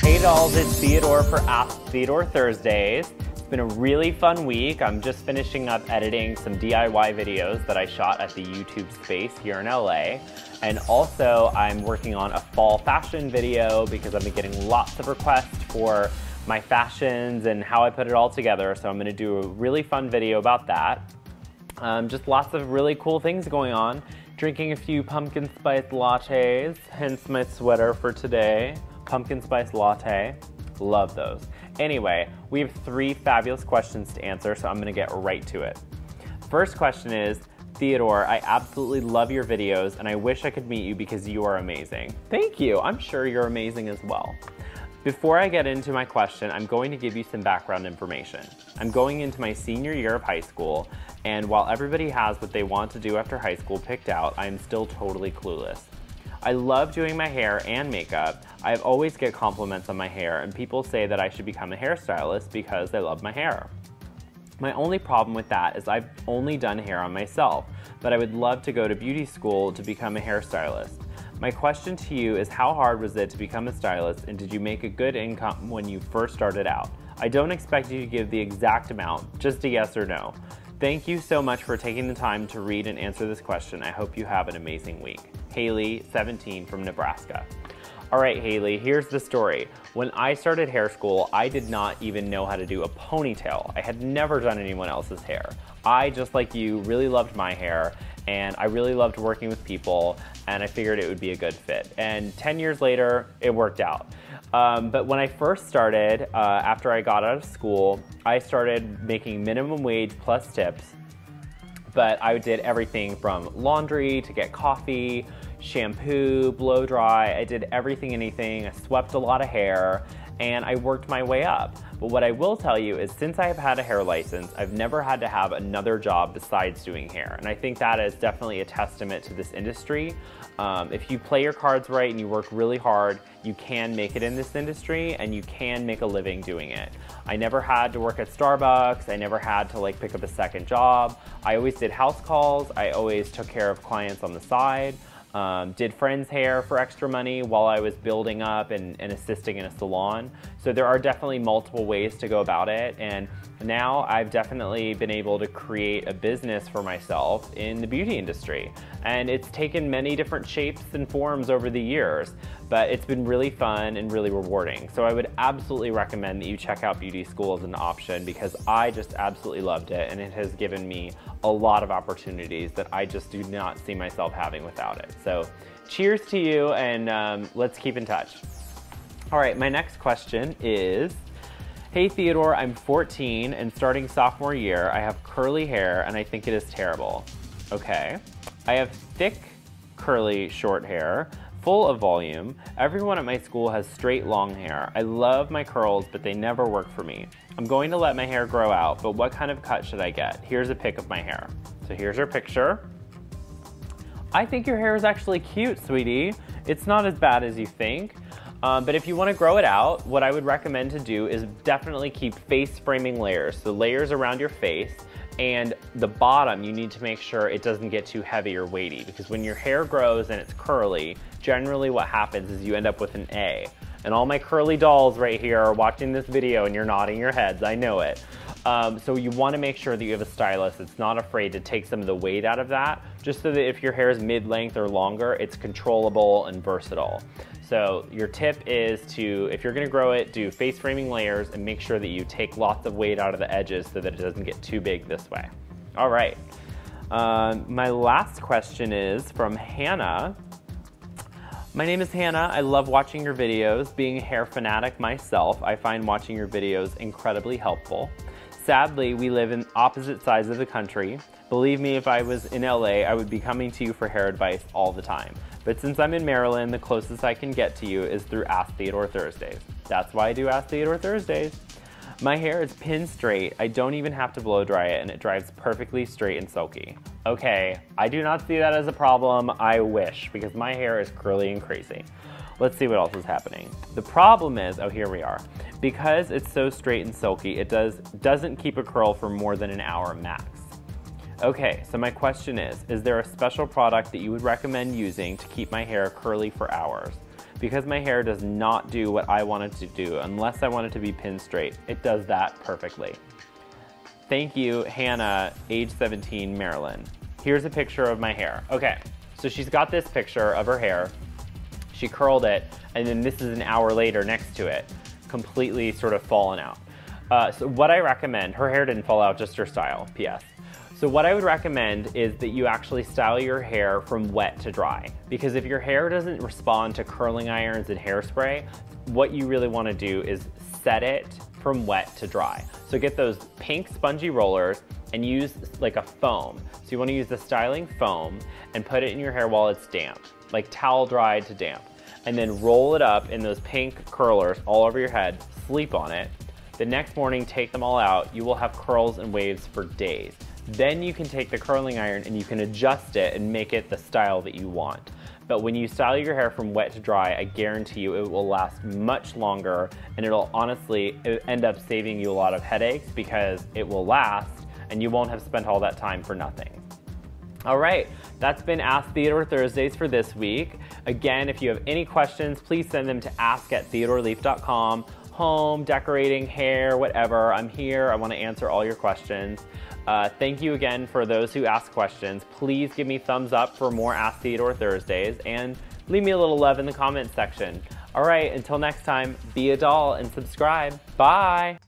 Hey dolls, it's Theodore for Ask Theodore Thursdays. It's been a really fun week. I'm just finishing up editing some DIY videos that I shot at the YouTube space here in LA. And also I'm working on a fall fashion video because I've been getting lots of requests for my fashions and how I put it all together. So I'm gonna do a really fun video about that. Just lots of really cool things going on. Drinking a few pumpkin spice lattes, hence my sweater for today. Pumpkin spice latte, love those. Anyway, we have 3 fabulous questions to answer, so I'm gonna get right to it. First question is, Theodore, I absolutely love your videos and I wish I could meet you because you are amazing. Thank you, I'm sure you're amazing as well. Before I get into my question, I'm going to give you some background information. I'm going into my senior year of high school, and while everybody has what they want to do after high school picked out, I am still totally clueless. I love doing my hair and makeup. I always get compliments on my hair, and people say that I should become a hairstylist because they love my hair. My only problem with that is I've only done hair on myself, but I would love to go to beauty school to become a hairstylist. My question to you is, how hard was it to become a stylist, and did you make a good income when you first started out? I don't expect you to give the exact amount, just a yes or no. Thank you so much for taking the time to read and answer this question. I hope you have an amazing week. Haley, 17, from Nebraska. All right, Haley, here's the story. When I started hair school, I did not even know how to do a ponytail. I had never done anyone else's hair. I, just like you, really loved my hair, and I really loved working with people, and I figured it would be a good fit. And 10 years later, it worked out. But when I first started, after I got out of school, I started making minimum wage plus tips. But I did everything from laundry to get coffee, shampoo, blow dry. I did everything, anything. I swept a lot of hair, and I worked my way up. But what I will tell you is, since I have had a hair license, I've never had to have another job besides doing hair. And I think that is definitely a testament to this industry. If you play your cards right and you work really hard, you can make it in this industry and you can make a living doing it. I never had to work at Starbucks. I never had to pick up a second job. I always did house calls. I always took care of clients on the side. Did friends' hair for extra money while I was building up and assisting in a salon. So there are definitely multiple ways to go about it, and now I've definitely been able to create a business for myself in the beauty industry. And it's taken many different shapes and forms over the years, but it's been really fun and really rewarding. So I would absolutely recommend that you check out beauty school as an option, because I just absolutely loved it, and it has given me a lot of opportunities that I just do not see myself having without it. So cheers to you, and let's keep in touch. All right, my next question is, hey Theodore, I'm 14 and starting sophomore year. I have curly hair and I think it is terrible. Okay. I have thick, curly, short hair, full of volume. Everyone at my school has straight, long hair. I love my curls, but they never work for me. I'm going to let my hair grow out, but what kind of cut should I get? Here's a pic of my hair. So here's your picture. I think your hair is actually cute, sweetie. It's not as bad as you think. But if you want to grow it out, what I would recommend to do is definitely keep face framing layers. So layers around your face, and the bottom, you need to make sure it doesn't get too heavy or weighty, because when your hair grows and it's curly, generally what happens is you end up with an A. And all my curly dolls right here are watching this video and you're nodding your heads, I know it. So you want to make sure that you have a stylist that's not afraid to take some of the weight out of that, just so that if your hair is mid-length or longer, it's controllable and versatile. So your tip is to, if you're going to grow it, do face framing layers and make sure that you take lots of weight out of the edges so that it doesn't get too big this way. All right. My last question is from Hannah. My name is Hannah. I love watching your videos. Being a hair fanatic myself, I find watching your videos incredibly helpful. Sadly, we live in opposite sides of the country. Believe me, if I was in LA, I would be coming to you for hair advice all the time. But since I'm in Maryland, the closest I can get to you is through Ask Theodore Thursdays. That's why I do Ask Theodore Thursdays. My hair is pin straight. I don't even have to blow dry it, and it dries perfectly straight and silky. Okay, I do not see that as a problem. I wish, because my hair is curly and crazy. Let's see what else is happening. The problem is, oh, here we are. Because it's so straight and silky, it doesn't keep a curl for more than an hour max. Okay, so my question is there a special product that you would recommend using to keep my hair curly for hours? because my hair does not do what I want it to do unless I want it to be pin straight. It does that perfectly. Thank you, Hannah, age 17, Maryland. Here's a picture of my hair. Okay, so she's got this picture of her hair. She curled it, and then this is an hour later next to it, completely sort of fallen out. So what I recommend, her hair didn't fall out, just her style, PS. So what I would recommend is that you actually style your hair from wet to dry. Because if your hair doesn't respond to curling irons and hairspray, what you really want to do is set it from wet to dry. So get those pink spongy rollers and use like a foam. So you want to use the styling foam and put it in your hair while it's damp, like towel dried to damp. And then roll it up in those pink curlers all over your head, sleep on it. The next morning, take them all out. You will have curls and waves for days. Then you can take the curling iron and you can adjust it and make it the style that you want. But when you style your hair from wet to dry, I guarantee you it will last much longer, and it'll honestly end up saving you a lot of headaches because it will last and you won't have spent all that time for nothing. All right, that's been Ask Theodore Thursdays for this week. Again, if you have any questions, please send them to ask@theodoreleaf.com. Home, decorating, hair, whatever. I'm here. I want to answer all your questions. Thank you again for those who ask questions. Please give me thumbs up for more Ask Theodore Thursdays and leave me a little love in the comments section. All right, until next time, be a doll and subscribe. Bye.